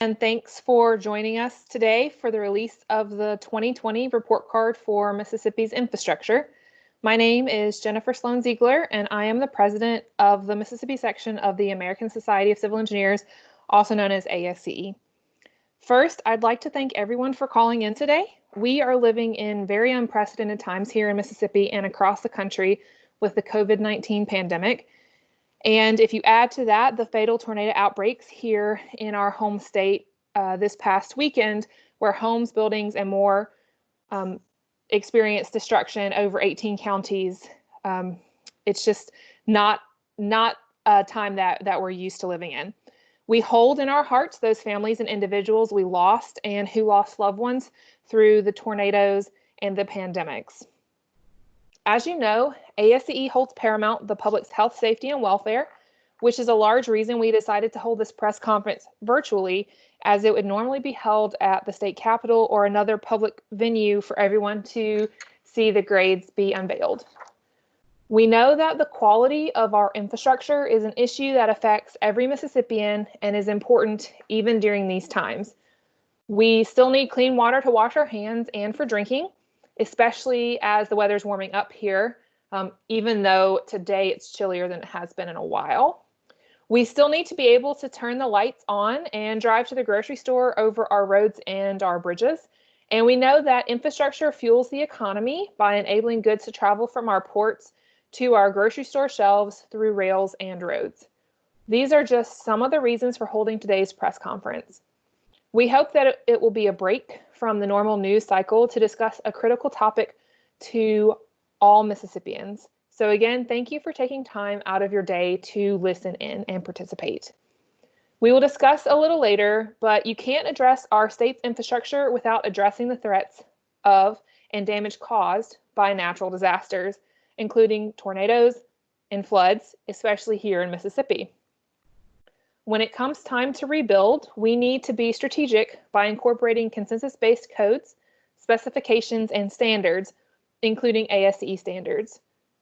And thanks for joining us today for the release of the 2020 report card for Mississippi's infrastructure. My name is Jennifer Sloan Ziegler, and I am the president of the Mississippi section of the American Society of Civil Engineers, also known as ASCE. First, I'd like to thank everyone for calling in today. We are living in very unprecedented times here in Mississippi and across the country with the COVID-19 pandemic. And if you add to that the fatal tornado outbreaks here in our home state this past weekend, where homes, buildings, and more experienced destruction over 18 counties, it's just not a time that we're used to living in. We hold in our hearts those families and individuals we lost and who lost loved ones through the tornadoes and the pandemics. As you know, ASCE holds paramount the public's health, safety, and welfare, which is a large reason we decided to hold this press conference virtually, as it would normally be held at the state capitol or another public venue for everyone to see the grades be unveiled. We know that the quality of our infrastructure is an issue that affects every Mississippian and is important even during these times. We still need clean water to wash our hands and for drinking, especially as the weather's warming up here, even though today it's chillier than it has been in a while. We still need to be able to turn the lights on and drive to the grocery store over our roads and our bridges. And we know that infrastructure fuels the economy by enabling goods to travel from our ports to our grocery store shelves through rails and roads. These are just some of the reasons for holding today's press conference. We hope that it will be a break from the normal news cycle to discuss a critical topic to all Mississippians. So again, thank you for taking time out of your day to listen in and participate. We will discuss a little later, but you can't address our state's infrastructure without addressing the threats of and damage caused by natural disasters, including tornadoes and floods, especially here in Mississippi. When it comes time to rebuild, we need to be strategic by incorporating consensus-based codes, specifications, and standards, including ASCE standards.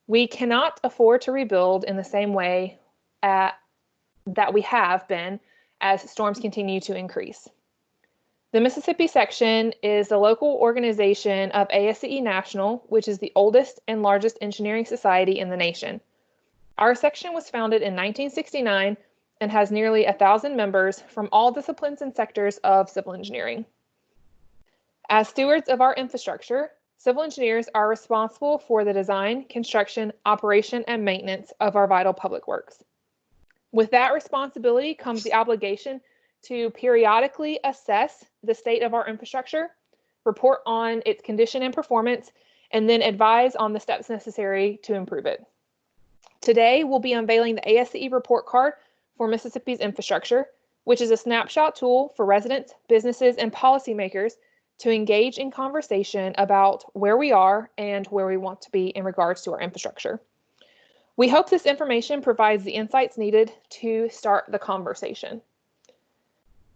We cannot afford to rebuild in the same way that we have been as storms continue to increase. The Mississippi section is the local organization of ASCE National, which is the oldest and largest engineering society in the nation. Our section was founded in 1969 and has nearly 1,000 members from all disciplines and sectors of civil engineering. As stewards of our infrastructure, civil engineers are responsible for the design, construction, operation, and maintenance of our vital public works. With that responsibility comes the obligation to periodically assess the state of our infrastructure, report on its condition and performance, and then advise on the steps necessary to improve it. Today, we'll be unveiling the ASCE report card for Mississippi's infrastructure, which is a snapshot tool for residents, businesses, and policymakers to engage in conversation about where we are and where we want to be in regards to our infrastructure. We hope this information provides the insights needed to start the conversation.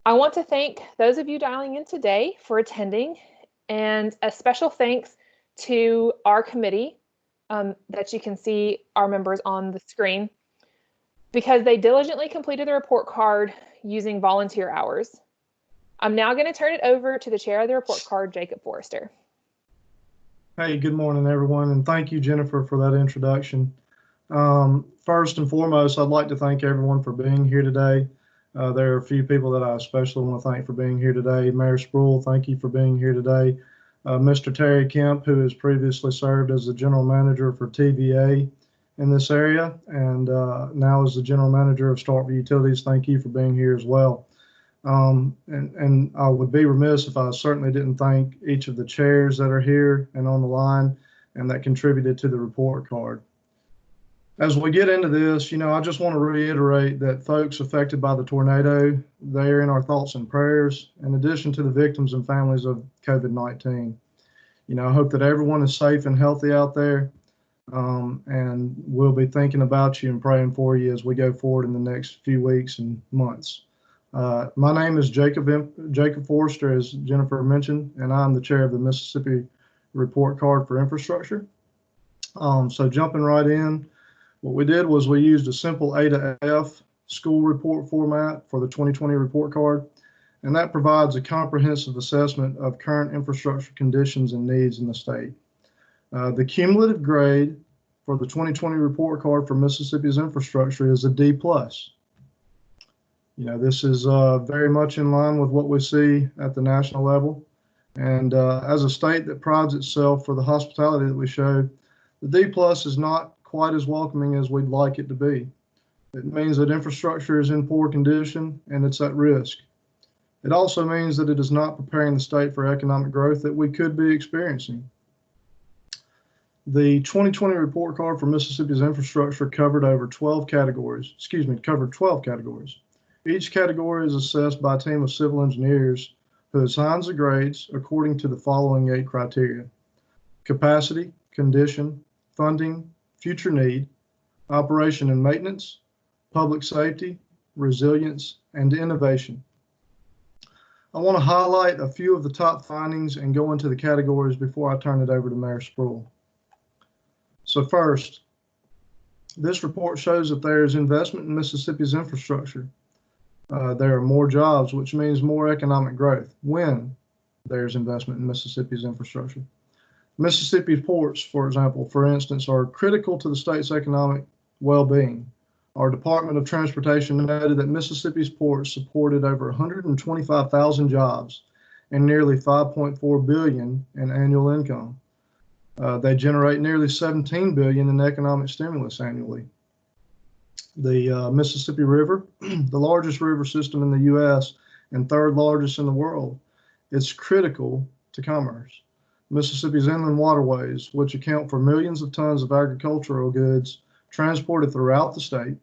I want to thank those of you dialing in today for attending, and a special thanks to our committee that you can see our members on the screen, because they diligently completed the report card using volunteer hours. I'm now going to turn it over to the chair of the report card, Jacob Forrester. Hey, good morning, everyone, and thank you, Jennifer, for that introduction. First and foremost, I'd like to thank everyone for being here today. There are a few people that I especially want to thank for being here today. Mayor Spruill, thank you for being here today. Mr. Terry Kemp, who has previously served as the general manager for TVA in this area, and now is the general manager of Starkville Utilities. Thank you for being here as well. And I would be remiss if I certainly didn't thank each of the chairs that are here and on the line and that contributed to the report card. As we get into this, I just want to reiterate that folks affected by the tornado, they are in our thoughts and prayers, in addition to the victims and families of COVID-19. I hope that everyone is safe and healthy out there. And we'll be thinking about you and praying for you as we go forward in the next few weeks and months. My name is Jacob Forrester, as Jennifer mentioned, and I'm the chair of the Mississippi Report Card for Infrastructure. So jumping right in, what we did was we used a simple A to F school report format for the 2020 report card. and that provides a comprehensive assessment of current infrastructure conditions and needs in the state. The cumulative grade for the 2020 report card for Mississippi's infrastructure is a D+. This is very much in line with what we see at the national level. And as a state that prides itself for the hospitality that we show, the D+ is not quite as welcoming as we'd like it to be. It means that infrastructure is in poor condition and it's at risk. It also means that it is not preparing the state for economic growth that we could be experiencing. The 2020 report card for Mississippi's infrastructure covered 12 categories. Each category is assessed by a team of civil engineers who assigns the grades according to the following 8 criteria: capacity, condition, funding, future need, operation and maintenance, public safety, resilience, and innovation. I want to highlight a few of the top findings and go into the categories before I turn it over to Mayor Spruill. So first, this report shows that there is investment in Mississippi's infrastructure. There are more jobs, which means more economic growth when there's investment in Mississippi's infrastructure. Mississippi ports, for instance, are critical to the state's economic well-being. Our Department of Transportation noted that Mississippi's ports supported over 125,000 jobs and nearly $5.4 billion in annual income. They generate nearly $17 billion in economic stimulus annually. The Mississippi River, the largest river system in the U.S. and 3rd largest in the world, it's critical to commerce. Mississippi's inland waterways, which account for millions of tons of agricultural goods transported throughout the state,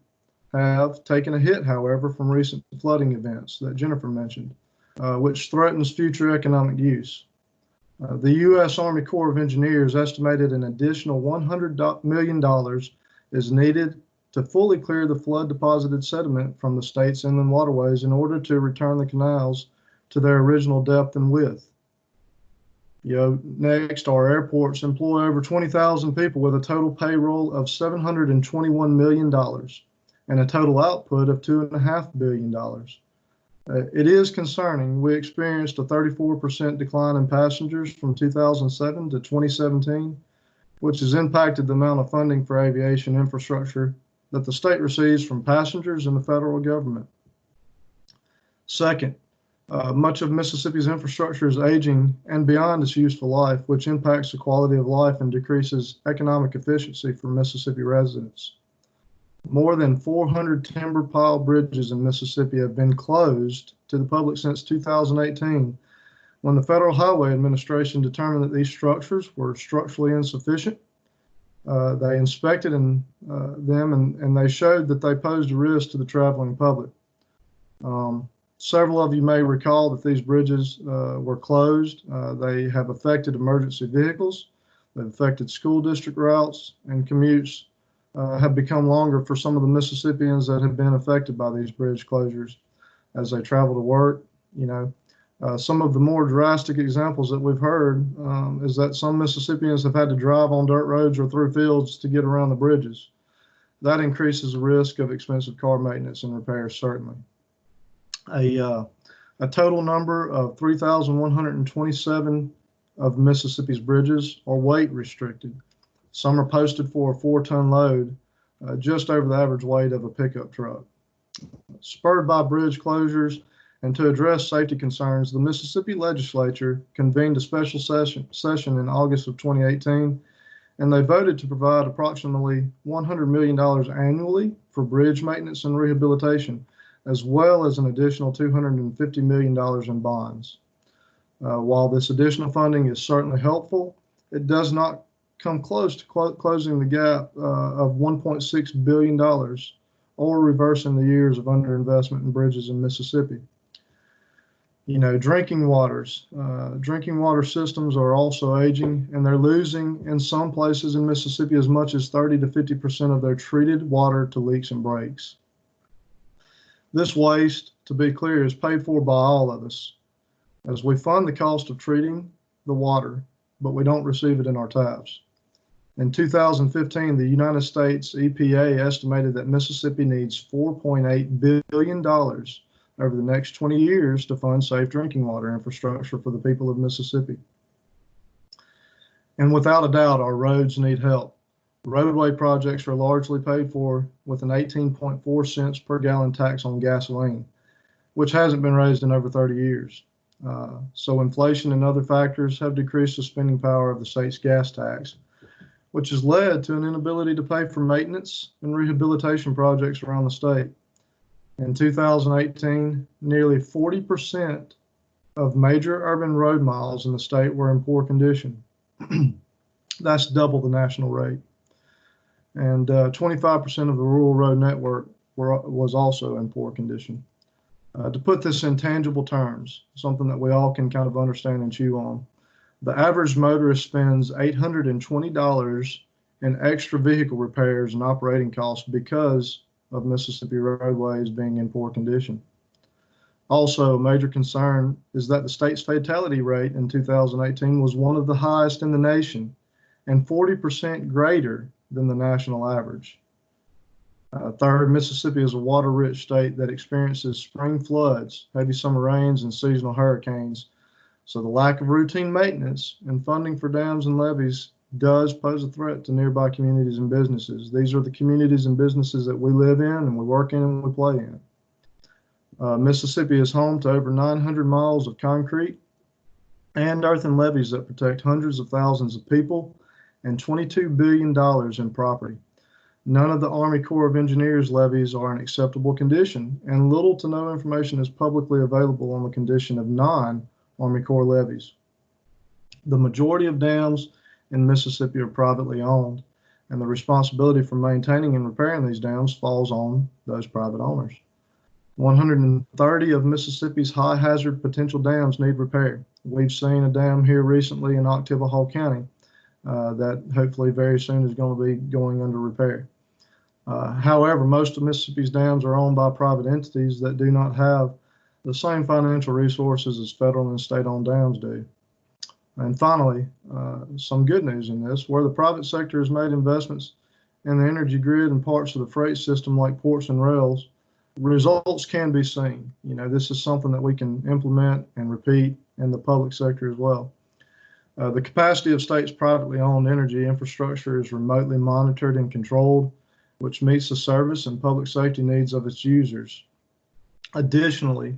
have taken a hit, however, from recent flooding events that Jennifer mentioned, which threatens future economic use. The U.S. Army Corps of Engineers estimated an additional $100 million is needed to fully clear the flood-deposited sediment from the state's inland waterways in order to return the canals to their original depth and width. Next, our airports employ over 20,000 people with a total payroll of $721 million and a total output of $2.5 billion. It is concerning. We experienced a 34% decline in passengers from 2007 to 2017, which has impacted the amount of funding for aviation infrastructure that the state receives from passengers and the federal government. Second, much of Mississippi's infrastructure is aging and beyond its useful life, which impacts the quality of life and decreases economic efficiency for Mississippi residents. More than 400 timber pile bridges in Mississippi have been closed to the public since 2018, when the Federal Highway Administration determined that these structures were structurally insufficient. They inspected them and they showed that they posed a risk to the traveling public. Several of you may recall that these bridges were closed. They have affected emergency vehicles, they've affected school district routes, and commutes have become longer for some of the Mississippians that have been affected by these bridge closures as they travel to work. Some of the more drastic examples that we've heard is that some Mississippians have had to drive on dirt roads or through fields to get around the bridges. That increases the risk of expensive car maintenance and repairs, certainly. A total number of 3,127 of Mississippi's bridges are weight restricted. Some are posted for a 4-ton load, just over the average weight of a pickup truck. Spurred by bridge closures and to address safety concerns, the Mississippi legislature convened a special session in August of 2018, and they voted to provide approximately $100 million annually for bridge maintenance and rehabilitation, as well as an additional $250 million in bonds. While this additional funding is certainly helpful, it does not come close to closing the gap of $1.6 billion or reversing the years of underinvestment in bridges in Mississippi. Drinking water systems are also aging, and they're losing in some places in Mississippi as much as 30 to 50% of their treated water to leaks and breaks. This waste, to be clear, is paid for by all of us, as we fund the cost of treating the water, but we don't receive it in our taps. In 2015, the United States EPA estimated that Mississippi needs $4.8 billion over the next 20 years to fund safe drinking water infrastructure for the people of Mississippi. And without a doubt, our roads need help. Roadway projects are largely paid for with an 18.4 cents per gallon tax on gasoline, which hasn't been raised in over 30 years. So inflation and other factors have decreased the spending power of the state's gas tax, which has led to an inability to pay for maintenance and rehabilitation projects around the state. In 2018, nearly 40% of major urban road miles in the state were in poor condition. That's double the national rate. And 25% of the rural road network was also in poor condition. To put this in tangible terms, something that we all can kind of understand and chew on, the average motorist spends $820 in extra vehicle repairs and operating costs because of Mississippi roadways being in poor condition. Also, a major concern is that the state's fatality rate in 2018 was one of the highest in the nation and 40% greater than the national average. Third, Mississippi is a water-rich state that experiences spring floods, heavy summer rains, and seasonal hurricanes. So the lack of routine maintenance and funding for dams and levees does pose a threat to nearby communities and businesses. These are the communities and businesses that we live in and we work in and we play in. Mississippi is home to over 900 miles of concrete and earthen levees that protect hundreds of thousands of people and $22 billion in property. None of the Army Corps of Engineers levees are in acceptable condition, and little to no information is publicly available on the condition of non-Army Corps levees. The majority of dams in Mississippi are privately owned, and the responsibility for maintaining and repairing these dams falls on those private owners. 130 of Mississippi's high hazard potential dams need repair. We've seen a dam here recently in Oktibbeha County that hopefully very soon is going to be going under repair. However, most of Mississippi's dams are owned by private entities that do not have the same financial resources as federal and state-owned dams do. And finally, some good news in this, where the private sector has made investments in the energy grid and parts of the freight system like ports and rails, results can be seen. You know, this is something that we can implement and repeat in the public sector as well. The capacity of states' privately owned energy infrastructure is remotely monitored and controlled, which meets the service and public safety needs of its users. Additionally,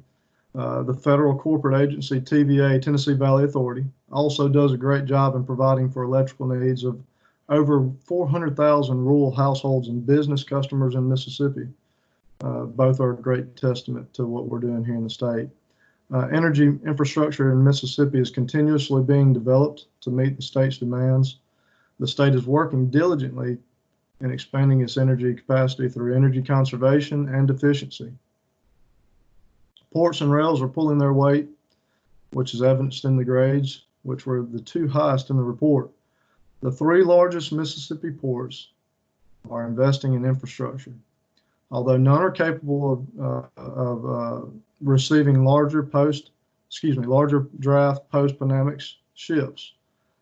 the federal corporate agency TVA, Tennessee Valley Authority, also does a great job in providing for electrical needs of over 400,000 rural households and business customers in Mississippi. Both are a great testament to what we're doing here in the state. Energy infrastructure in Mississippi is continuously being developed to meet the state's demands. The state is working diligently in expanding its energy capacity through energy conservation and efficiency. Ports and rails are pulling their weight, which is evidenced in the grades, which were the two highest in the report. The three largest Mississippi ports are investing in infrastructure. Although none are capable of receiving larger draft post-Panamax ships.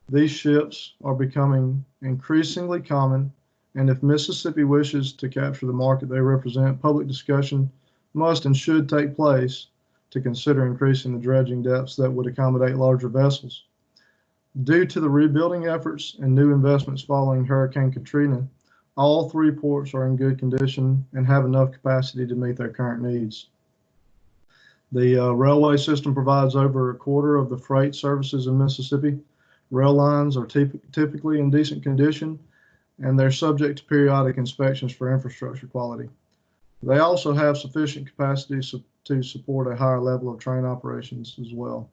These ships are becoming increasingly common, and if Mississippi wishes to capture the market they represent, public discussion must and should take place to consider increasing the dredging depths that would accommodate larger vessels. Due to the rebuilding efforts and new investments following Hurricane Katrina, all three ports are in good condition and have enough capacity to meet their current needs. The railway system provides over a quarter of the freight services in Mississippi. Rail lines are typically in decent condition, and they're subject to periodic inspections for infrastructure quality. They also have sufficient capacity to support a higher level of train operations as well.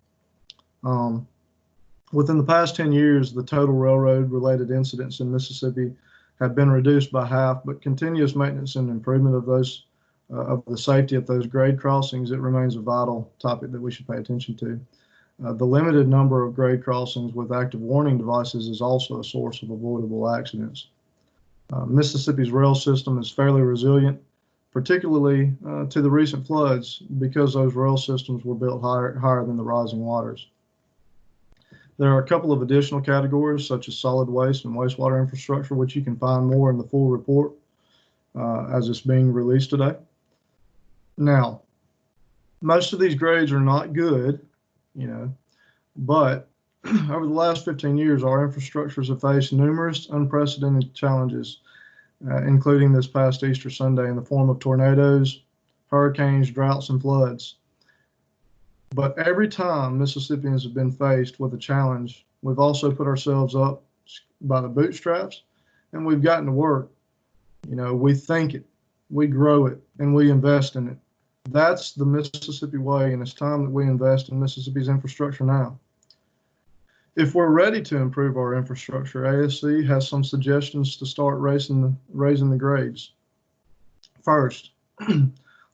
Within the past 10 years, the total railroad-related incidents in Mississippi have been reduced by half, but continuous maintenance and improvement of the safety at those grade crossings, it remains a vital topic that we should pay attention to. The limited number of grade crossings with active warning devices is also a source of avoidable accidents. Mississippi's rail system is fairly resilient, particularly to the recent floods, because those rail systems were built higher than the rising waters. There are a couple of additional categories, such as solid waste and wastewater infrastructure, which you can find more in the full report as it's being released today. Now, Most of these grades are not good, but over the last 15 years, our infrastructures have faced numerous unprecedented challenges, including this past Easter Sunday in the form of tornadoes, hurricanes, droughts, and floods. But every time Mississippians have been faced with a challenge, we've also put ourselves up by the bootstraps and we've gotten to work. We think it, we grow it, and we invest in it. That's the Mississippi way, and it's time that we invest in Mississippi's infrastructure now. If we're ready to improve our infrastructure, ASC has some suggestions to start raising the grades. First,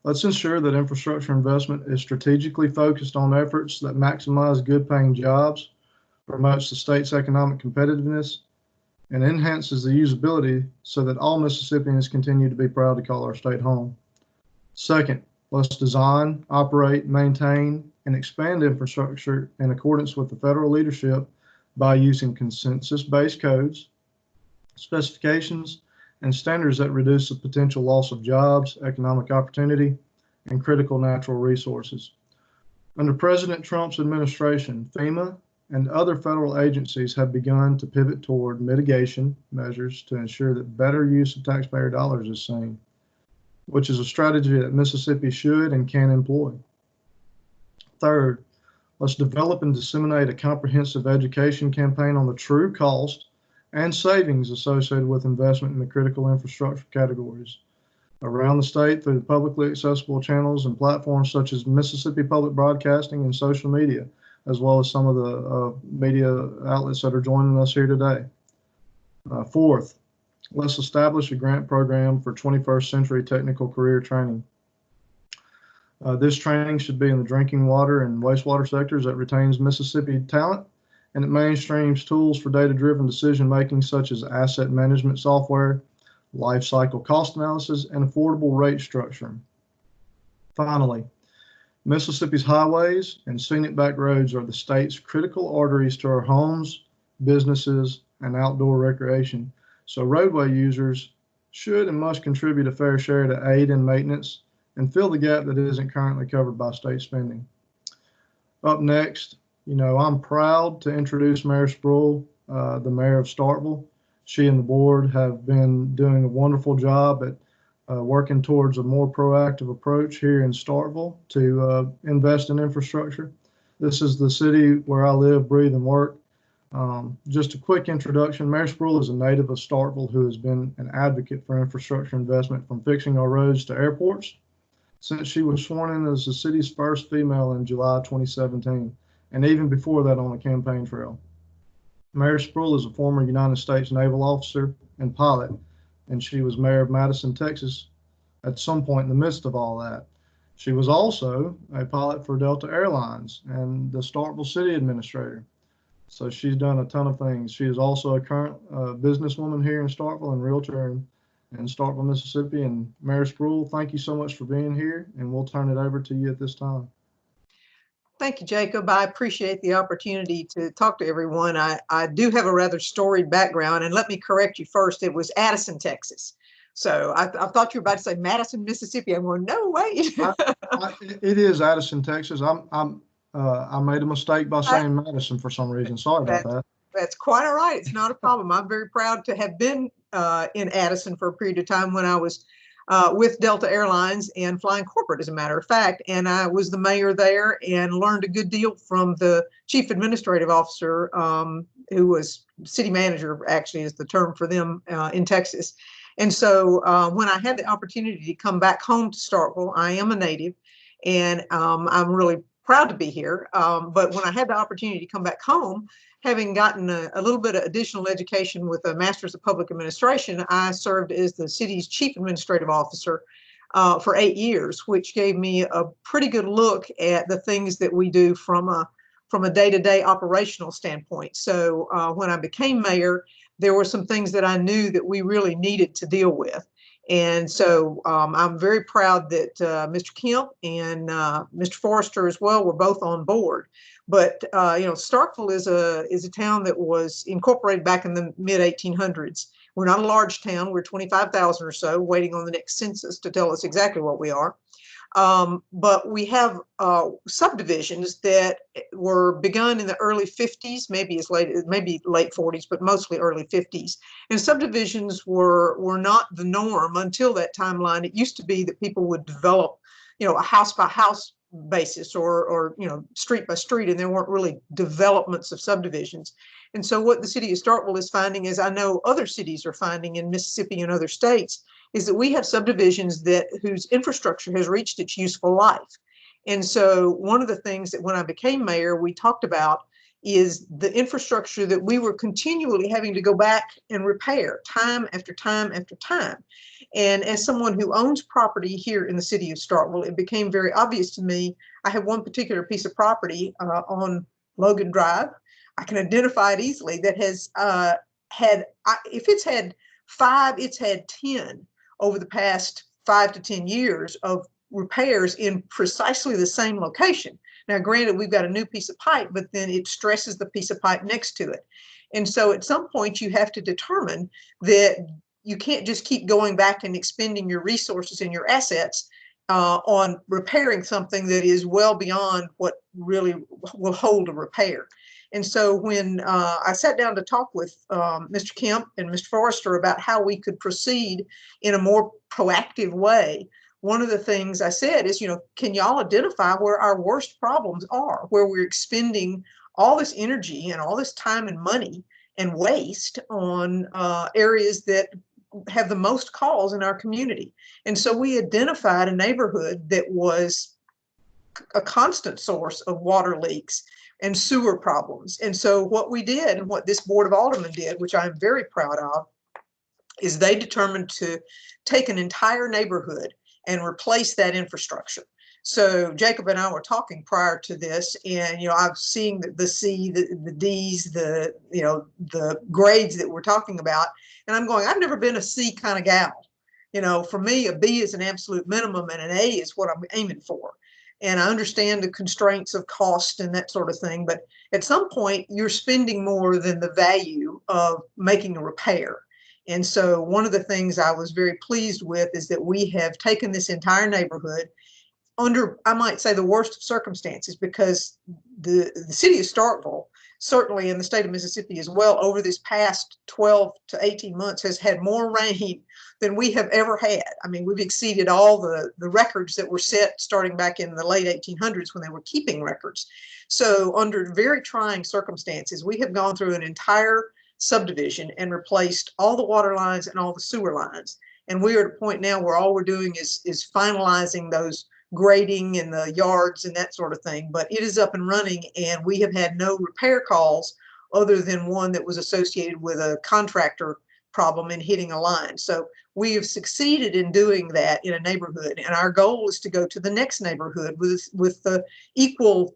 let's ensure that infrastructure investment is strategically focused on efforts that maximize good paying jobs, promotes the state's economic competitiveness, and enhances the usability so that all Mississippians continue to be proud to call our state home. Second, let's design, operate, maintain, and expand infrastructure in accordance with the federal leadership by using consensus-based codes, specifications, and standards that reduce the potential loss of jobs, economic opportunity, and critical natural resources. Under President Trump's administration, FEMA and other federal agencies have begun to pivot toward mitigation measures to ensure that better use of taxpayer dollars is seen, which is a strategy that Mississippi should and can employ. Third, let's develop and disseminate a comprehensive education campaign on the true cost and savings associated with investment in the critical infrastructure categories around the state through the publicly accessible channels and platforms such as Mississippi Public Broadcasting and social media, as well as some of the media outlets that are joining us here today. Fourth, let's establish a grant program for 21st century technical career training. This training should be in the drinking water and wastewater sectors that retains Mississippi talent, and it mainstreams tools for data-driven decision-making such as asset management software, life cycle cost analysis, and affordable rate structuring. Finally, Mississippi's highways and scenic back roads are the state's critical arteries to our homes, businesses, and outdoor recreation. So roadway users should and must contribute a fair share to aid in maintenance and fill the gap that isn't currently covered by state spending. Up next, I'm proud to introduce Mayor Spruill, the mayor of Starkville. She and the board have been doing a wonderful job at working towards a more proactive approach here in Starkville to invest in infrastructure. This is the city where I live, breathe, and work. Just a quick introduction. Mayor Spruill is a native of Starkville who has been an advocate for infrastructure investment from fixing our roads to airports since she was sworn in as the city's first female in July 2017, and even before that on the campaign trail. Mayor Spruill is a former United States naval officer and pilot, and she was mayor of Madison, Texas at some point in the midst of all that. She was also a pilot for Delta Airlines and the Starkville City Administrator. So she's done a ton of things. She is also a current businesswoman here in Starkville and realtor in Starkville, Mississippi. And Mayor Spruill, thank you so much for being here, and we'll turn it over to you at this time. Thank you, Jacob. I appreciate the opportunity to talk to everyone. I do have a rather storied background, and let me correct you first. It was Addison, Texas. So I thought you were about to say Madison, Mississippi. I'm going, no, wait. It is Addison, Texas. I made a mistake by saying Madison for some reason. Sorry about that. That's quite all right. It's not a problem. I'm very proud to have been in Addison for a period of time when I was with Delta Airlines and flying corporate, as a matter of fact. And I was the mayor there and learned a good deal from the chief administrative officer, who was city manager, actually is the term for them in Texas. And so when I had the opportunity to come back home to Starkville, I am a native, and I'm really proud to be here. But when I had the opportunity to come back home, having gotten a little bit of additional education with a master's of public administration, I served as the city's chief administrative officer for 8 years, which gave me a pretty good look at the things that we do from a day-to-day operational standpoint. So when I became mayor, there were some things that I knew that we really needed to deal with. And so I'm very proud that Mr. Kemp and Mr. Forrester as well were both on board. But Starkville is a town that was incorporated back in the mid 1800s. We're not a large town. We're 25,000 or so, waiting on the next census to tell us exactly what we are. But we have subdivisions that were begun in the early 50s, maybe late 40s, but mostly early 50s. And subdivisions were not the norm until that timeline. It used to be that people would develop, a house by house basis or street by street, and there weren't really developments of subdivisions. And so what the city of Starkville is finding, as I know other cities are finding in Mississippi and other states, is that we have subdivisions whose infrastructure has reached its useful life. And so one of the things that when I became mayor, we talked about is the infrastructure that we were continually having to go back and repair time after time after time. And as someone who owns property here in the city of Starkville, it became very obvious to me. I have one particular piece of property on Logan Drive. I can identify it easily that has if it's had 5, it's had 10 over the past 5 to 10 years of repairs in precisely the same location. Now, granted, we've got a new piece of pipe, but then it stresses the piece of pipe next to it. And so at some point you have to determine that you can't just keep going back and expending your resources and your assets on repairing something that is well beyond what really will hold a repair. And so when I sat down to talk with Mr. Kemp and Mr. Forrester about how we could proceed in a more proactive way, one of the things I said is, can y'all identify where our worst problems are, where we're expending all this energy and all this time and money and waste on areas that have the most calls in our community. And so we identified a neighborhood that was a constant source of water leaks and sewer problems. And so what we did, and what this Board of Aldermen did, which I'm very proud of, is they determined to take an entire neighborhood and replace that infrastructure. So Jacob and I were talking prior to this, and I've seen the C, the D's, the grades that we're talking about, and I'm going, I've never been a C kind of gal. For me, a B is an absolute minimum, and an A is what I'm aiming for. And I understand the constraints of cost and that sort of thing, but at some point you're spending more than the value of making a repair. And so one of the things I was very pleased with is that we have taken this entire neighborhood under, I might say, the worst of circumstances, because the city of Starkville, certainly in the state of Mississippi as well, over this past 12 to 18 months has had more rain than we have ever had. I mean, we've exceeded all the records that were set starting back in the late 1800s when they were keeping records. So under very trying circumstances, we have gone through an entire subdivision and replaced all the water lines and all the sewer lines. And we are at a point now where all we're doing is finalizing those grading in the yards and that sort of thing, but it is up and running, and we have had no repair calls other than one that was associated with a contractor problem in hitting a line. So we have succeeded in doing that in a neighborhood, and our goal is to go to the next neighborhood with the equal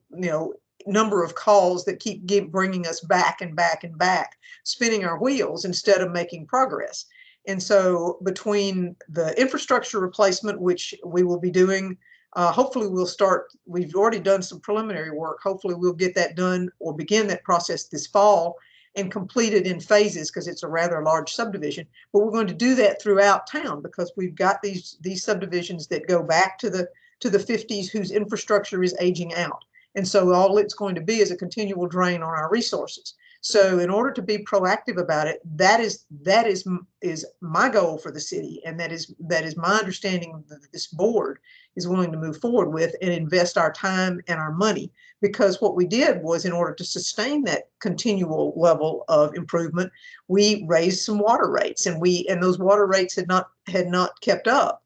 number of calls that keep bringing us back and back and back, spinning our wheels instead of making progress. And so between the infrastructure replacement, which we will be doing, hopefully we've already done some preliminary work. Hopefully we'll get that done or begin that process this fall and complete it in phases, because it's a rather large subdivision. But we're going to do that throughout town, because we've got these subdivisions that go back to the 50s whose infrastructure is aging out. And so all it's going to be is a continual drain on our resources. So in order to be proactive about it, that is my goal for the city, and that is my understanding that this board is willing to move forward with and invest our time and our money. Because what we did was, in order to sustain that continual level of improvement, we raised some water rates, and those water rates had not kept up.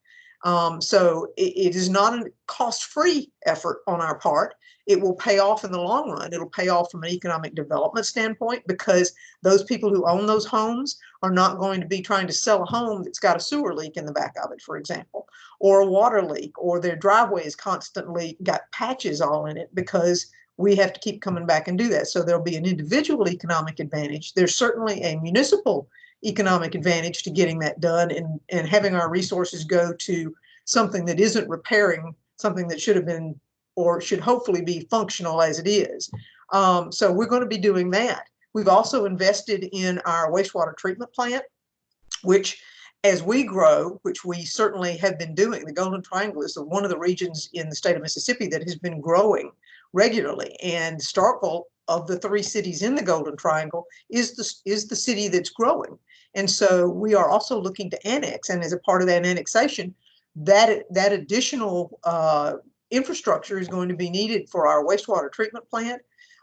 So it is not a cost-free effort on our part. It will pay off in the long run. It'll pay off from an economic development standpoint, because those people who own those homes are not going to be trying to sell a home that's got a sewer leak in the back of it, for example, or a water leak, or their driveway is constantly got patches all in it, because we have to keep coming back and do that. So there'll be an individual economic advantage. There's certainly a municipal economic advantage to getting that done and having our resources go to something that isn't repairing something that should have been or should hopefully be functional as it is. So we're going to be doing that. We've also invested in our wastewater treatment plant, which as we grow, which we certainly have been doing, the Golden Triangle is one of the regions in the state of Mississippi that has been growing regularly. And Starkville, of the 3 cities in the Golden Triangle, is the city that's growing. And so we are also looking to annex, and as a part of that annexation, that additional infrastructure is going to be needed for our wastewater treatment plant.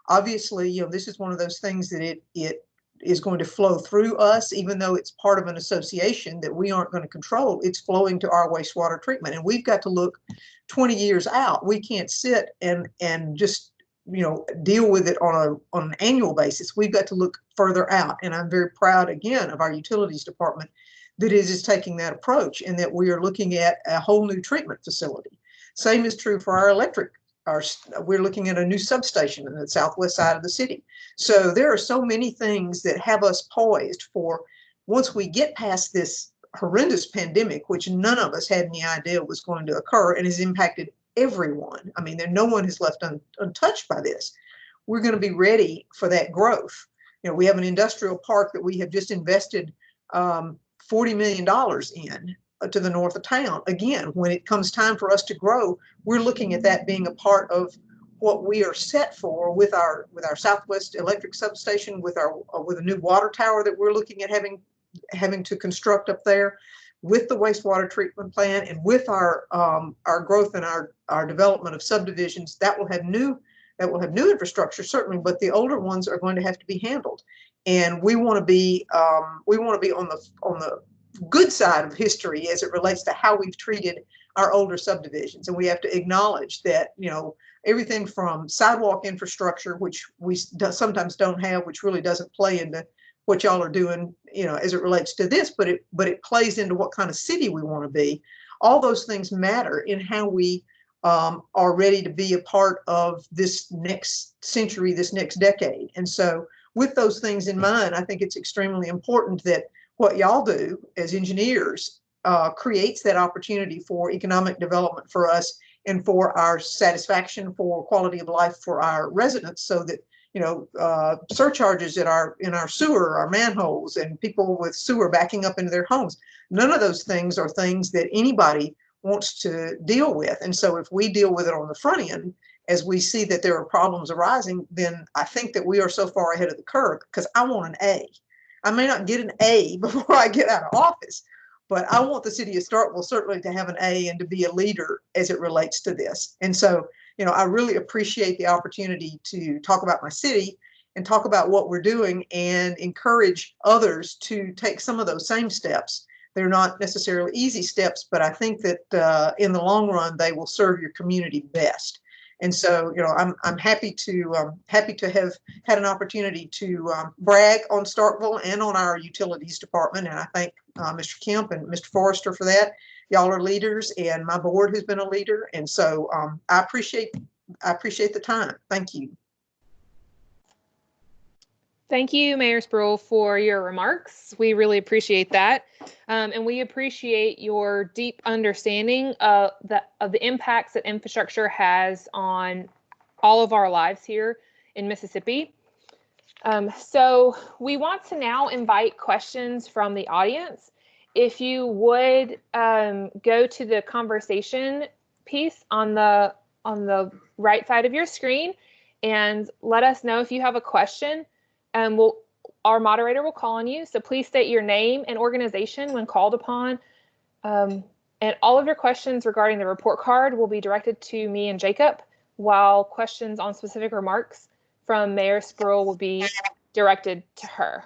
Obviously, this is one of those things that it is going to flow through us, even though it's part of an association that we aren't going to control. It's flowing to our wastewater treatment, and we've got to look 20 years out. We can't sit and just deal with it on an annual basis. We've got to look further out, and I'm very proud again of our utilities department that is taking that approach, and that we are looking at a whole new treatment facility. Same is true for our electric. We're looking at a new substation in the southwest side of the city. So there are so many things that have us poised for once we get past this horrendous pandemic, which none of us had any idea was going to occur and has impacted everyone. I mean, no one is left untouched by this. We're going to be ready for that growth. We have an industrial park that we have just invested $40 million in to the north of town. Again, when it comes time for us to grow, we're looking at that being a part of what we are set for with our Southwest Electric substation, with a new water tower that we're looking at having to construct up there, with the wastewater treatment plant, and with our growth and our development of subdivisions that will have new infrastructure, certainly, but the older ones are going to have to be handled. And we want to be on the good side of history as it relates to how we've treated our older subdivisions. And we have to acknowledge that, everything from sidewalk infrastructure, which we sometimes don't have, which really doesn't play into what y'all are doing, as it relates to this, but it plays into what kind of city we want to be. All those things matter in how we are ready to be a part of this next century, this next decade. And so with those things in mind, I think it's extremely important that what y'all do as engineers creates that opportunity for economic development for us and for our satisfaction, for quality of life for our residents, so that surcharges in our sewer, our manholes, and people with sewer backing up into their homes. None of those things are things that anybody wants to deal with. And so if we deal with it on the front end, as we see that there are problems arising, then I think that we are so far ahead of the curve, because I want an A. I may not get an A before I get out of office, but I want the city of Starkville certainly to have an A and to be a leader as it relates to this. And so, I really appreciate the opportunity to talk about my city and talk about what we're doing and encourage others to take some of those same steps. They're not necessarily easy steps, but I think that in the long run, they will serve your community best. And so, I'm happy to have had an opportunity to brag on Starkville and on our utilities department. And I thank Mr. Kemp and Mr. Forrester for that. Y'all are leaders, and my board has been a leader. And so I appreciate the time. Thank you. Thank you, Mayor Spruill, for your remarks. We really appreciate that. And we appreciate your deep understanding of the impacts that infrastructure has on all of our lives here in Mississippi. So we want to now invite questions from the audience. If you would go to the conversation piece on the right side of your screen and let us know if you have a question. Our moderator will call on you, so please state your name and organization when called upon. And all of your questions regarding the report card will be directed to me and Jacob, while questions on specific remarks from Mayor Spruill will be directed to her.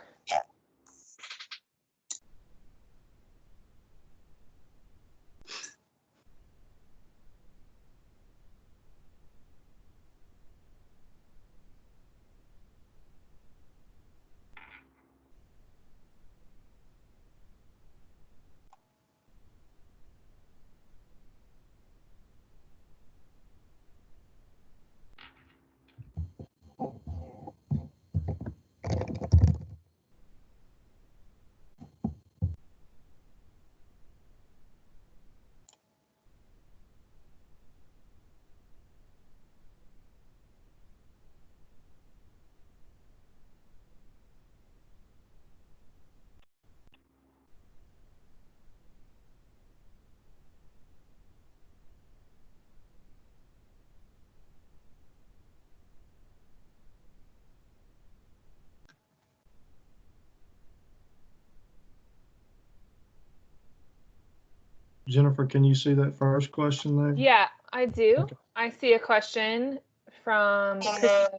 Jennifer, can you see that first question there? Yeah, I do. Okay. I see a question from Chris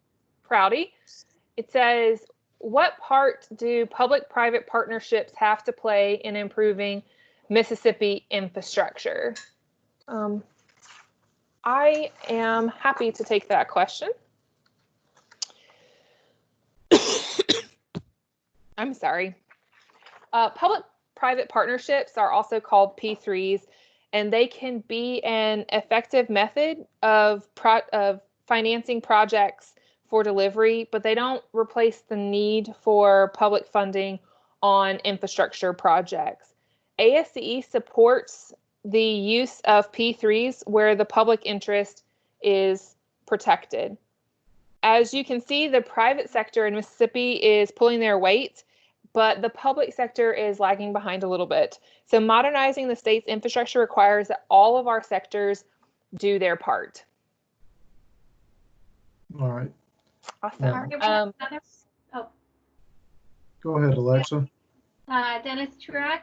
Prouty. It says, what part do public-private partnerships have to play in improving Mississippi infrastructure? I am happy to take that question. I'm sorry. Public-private partnerships are also called P3s, and they can be an effective method of financing projects for delivery, but they don't replace the need for public funding on infrastructure projects. ASCE supports the use of P3s where the public interest is protected. As you can see, the private sector in Mississippi is pulling their weight, but the public sector is lagging behind a little bit. So modernizing the state's infrastructure requires that all of our sectors do their part. All right. Awesome. Go ahead, Alexa. Dennis Truex.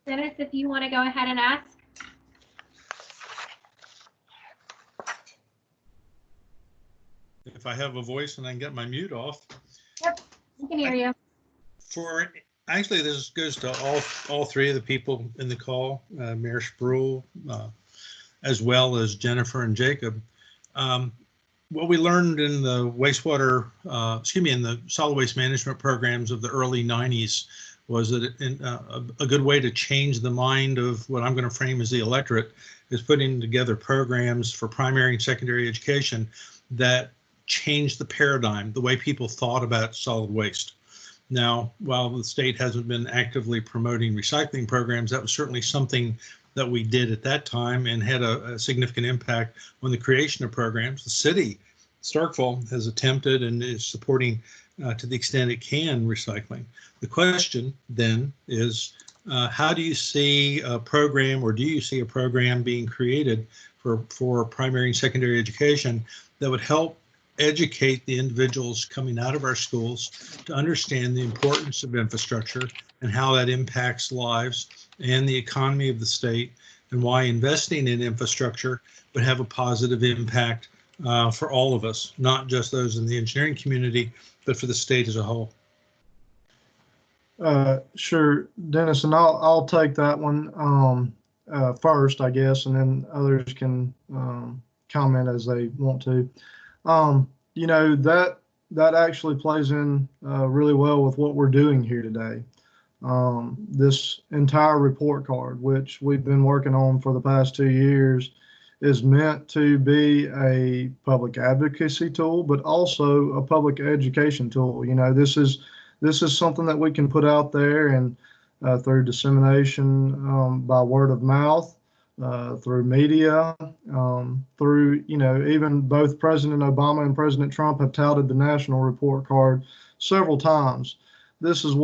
Dennis, if you want to go ahead and ask. If I have a voice and I can get my mute off. Yep, we can hear you. Actually, this goes to all three of the people in the call, Mayor Spruill, as well as Jennifer and Jacob. What we learned in the in the solid waste management programs of the early 90s was that a good way to change the mind of what I'm going to frame as the electorate is putting together programs for primary and secondary education that changed the paradigm, the way people thought about solid waste. Now, while the state hasn't been actively promoting recycling programs, that was certainly something that we did at that time and had a significant impact on the creation of programs. The city, Starkville, has attempted and is supporting to the extent it can recycling. The question then is, how do you see a program, or do you see a program being created for primary and secondary education that would help educate the individuals coming out of our schools to understand the importance of infrastructure and how that impacts lives and the economy of the state, and why investing in infrastructure would have a positive impact for all of us, not just those in the engineering community, but for the state as a whole. Sure, Dennis, and I'll take that one first, I guess, and then others can comment as they want to. You know, that actually plays in really well with what we're doing here today. This entire report card, which we've been working on for the past 2 years, is meant to be a public advocacy tool, but also a public education tool. You know, this is something that we can put out there and through dissemination by word of mouth, through media, through, you know, even both President Obama and President Trump have touted the national report card several times. This is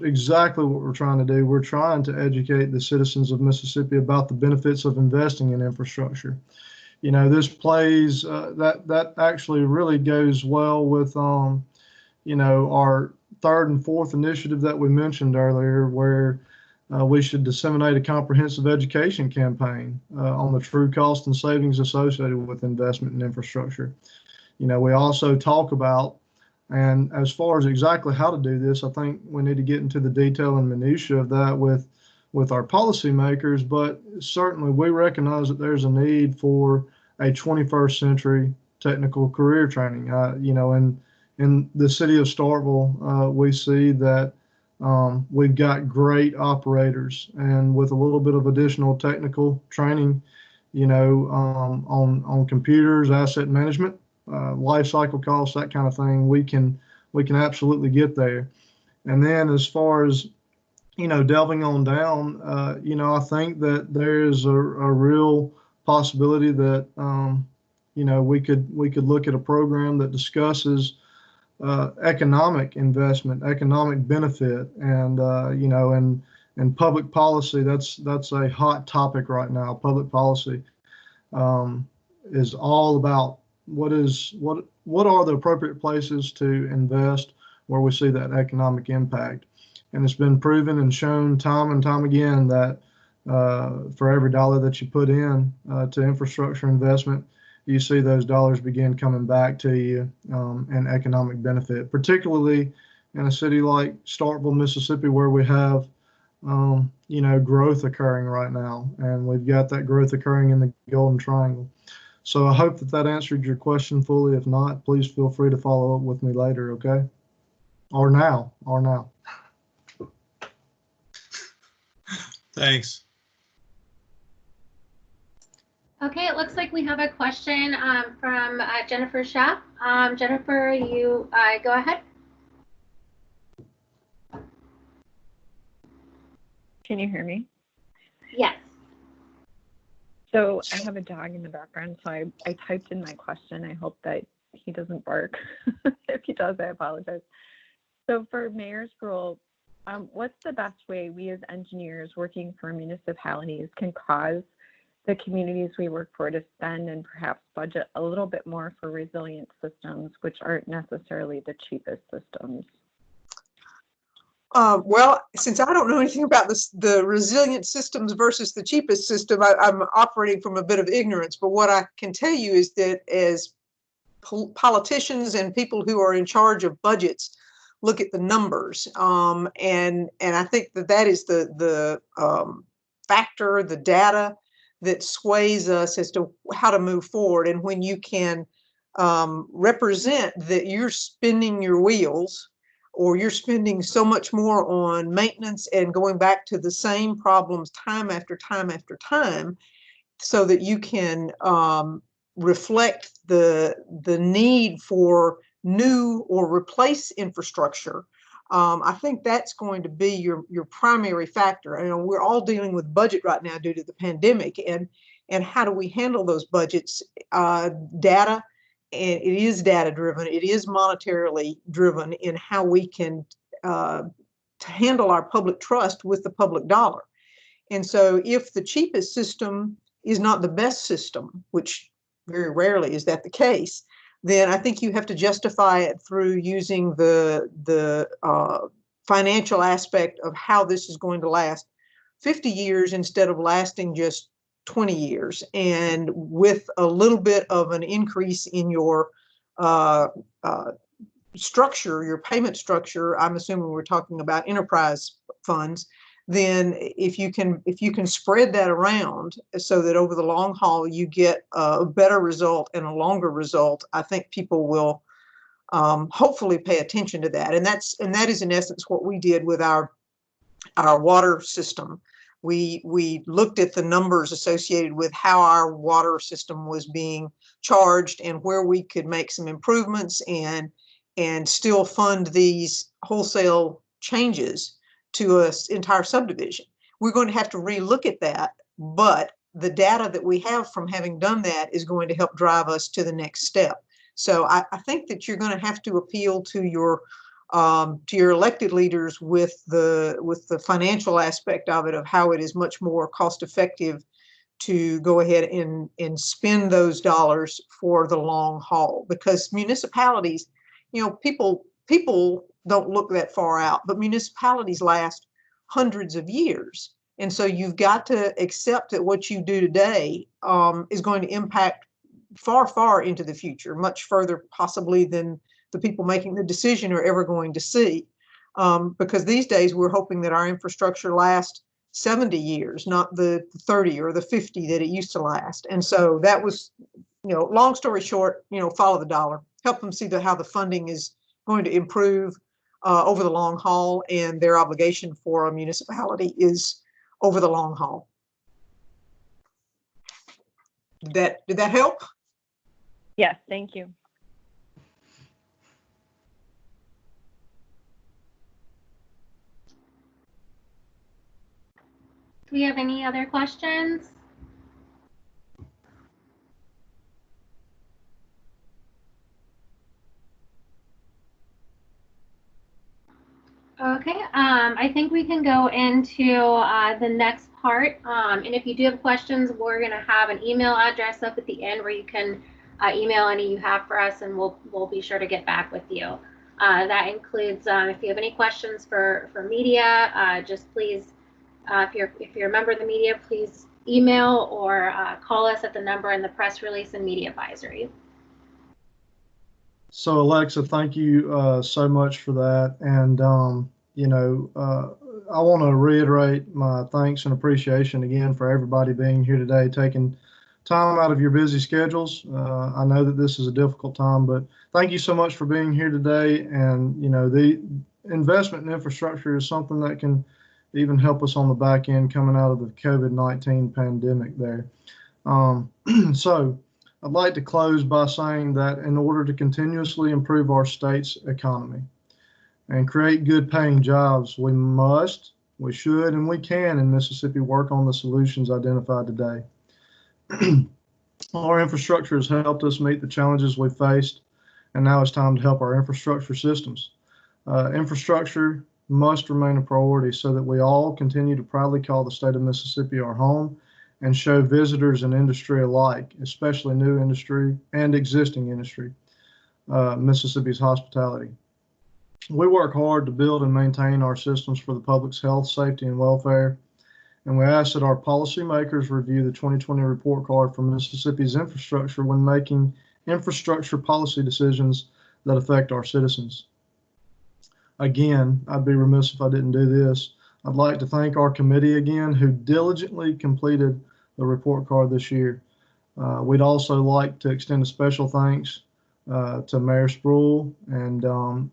exactly what we're trying to do. We're trying to educate the citizens of Mississippi about the benefits of investing in infrastructure. You know, this plays, that actually really goes well with, you know, our third and fourth initiative that we mentioned earlier, where we should disseminate a comprehensive education campaign on the true cost and savings associated with investment in infrastructure. You know, we also talk about, and as far as exactly how to do this, I think we need to get into the detail and minutia of that with our policymakers, but certainly we recognize that there's a need for a 21st century technical career training. You know, in the city of Starkville, we see that we've got great operators, and with a little bit of additional technical training, you know, on computers, asset management, life cycle costs, that kind of thing, we can absolutely get there. And then as far as, you know, delving on down, you know, I think that there is a real possibility that, you know, we could look at a program that discusses economic investment, economic benefit, and you know, and public policy. That's a hot topic right now. Public policy is all about what are the appropriate places to invest where we see that economic impact. And it's been proven and shown time and time again that for every dollar that you put in to infrastructure investment, you see those dollars begin coming back to you and economic benefit, particularly in a city like Starkville, Mississippi, where we have growth occurring right now, and we've got that growth occurring in the Golden Triangle. So I hope that answered your question fully. If not, please feel free to follow up with me later, okay? Or now. Thanks. Okay, it looks like we have a question from Jennifer Schaff. Jennifer, you go ahead. Can you hear me? Yes. So I have a dog in the background, so I typed in my question. I hope that he doesn't bark. If he does, I apologize. So for Mayor Spruill, what's the best way we as engineers working for municipalities can cause the communities we work for to spend and perhaps budget a little bit more for resilient systems, which aren't necessarily the cheapest systems? Well, since I don't know anything about the resilient systems versus the cheapest system, I'm operating from a bit of ignorance. But what I can tell you is that as politicians and people who are in charge of budgets look at the numbers, and I think that is the factor, the data that sways us as to how to move forward. And when you can represent that you're spinning your wheels, or you're spending so much more on maintenance and going back to the same problems time after time after time, so that you can reflect the need for new or replace infrastructure, I think that's going to be your primary factor. You know, we're all dealing with budget right now due to the pandemic, and how do we handle those budgets? Data. And it is data driven, it is monetarily driven in how we can to handle our public trust with the public dollar. And so if the cheapest system is not the best system, which very rarely is that the case, then I think you have to justify it through using the financial aspect of how this is going to last 50 years instead of lasting just 20 years, and with a little bit of an increase in your structure, your payment structure. I'm assuming we're talking about enterprise funds. Then if you can spread that around so that over the long haul you get a better result and a longer result, I think people will hopefully pay attention to that. And that is in essence what we did with our water system. We looked at the numbers associated with how our water system was being charged and where we could make some improvements and still fund these wholesale changes to an entire subdivision. We're going to have to relook at that, but the data that we have from having done that is going to help drive us to the next step. So I think that you're going to have to appeal to your elected leaders with the financial aspect of it, of how it is much more cost effective to go ahead and spend those dollars for the long haul. Because municipalities, you know, people don't look that far out, but municipalities last hundreds of years. And so you've got to accept that what you do today is going to impact far, far into the future, much further possibly than the people making the decision are ever going to see. Because these days we're hoping that our infrastructure lasts 70 years, not the 30 or the 50 that it used to last. And so that was, you know, long story short, you know, follow the dollar, help them see how the funding is going to improve over the long haul, and their obligation for a municipality is over the long haul. Did that help? Yes, thank you. Do we have any other questions? Okay, I think we can go into the next part. And if you do have questions, we're going to have an email address up at the end where you can email any you have for us, and we'll be sure to get back with you. That includes if you have any questions for media, just please, if you're a member of the media, please email or call us at the number in the press release and media advisory. So Alexa, thank you so much for that. And, I want to reiterate my thanks and appreciation again for everybody being here today, taking time out of your busy schedules. I know that this is a difficult time, but thank you so much for being here today. And, the investment in infrastructure is something that can even help us on the back end coming out of the COVID-19 pandemic there. So I'd like to close by saying that in order to continuously improve our state's economy and create good paying jobs, we must, we should, and we can in Mississippi work on the solutions identified today. Our infrastructure has helped us meet the challenges we faced, and now it's time to help our infrastructure systems. Infrastructure must remain a priority so that we all continue to proudly call the state of Mississippi our home and show visitors and industry alike, especially new industry and existing industry, Mississippi's hospitality. We work hard to build and maintain our systems for the public's health, safety, and welfare, and we ask that our policymakers review the 2020 report card for Mississippi's infrastructure when making infrastructure policy decisions that affect our citizens. Again, I'd be remiss if I didn't do this. I'd like to thank our committee again who diligently completed the report card this year. We'd also like to extend a special thanks to Mayor Spruill and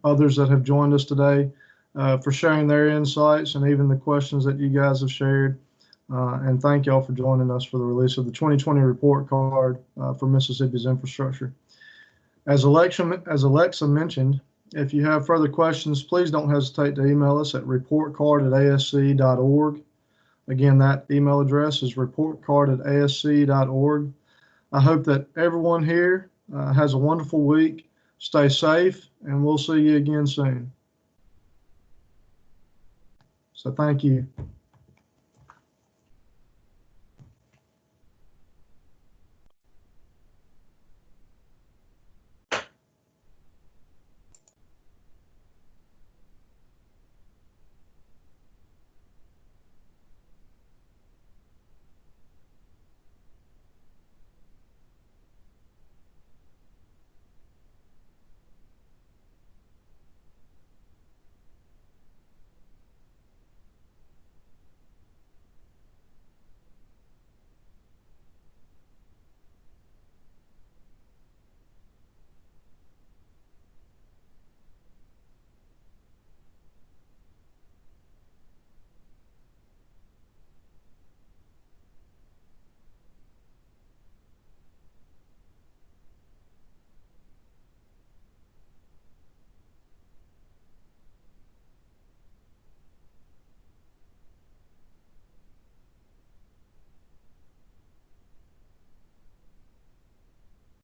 others that have joined us today for sharing their insights and even the questions that you guys have shared. And thank y'all for joining us for the release of the 2020 report card for Mississippi's infrastructure. As Alexa mentioned, if you have further questions, please don't hesitate to email us at reportcard@asc.org. Again, that email address is reportcard@asc.org. I hope that everyone here has a wonderful week. Stay safe, and we'll see you again soon. So thank you.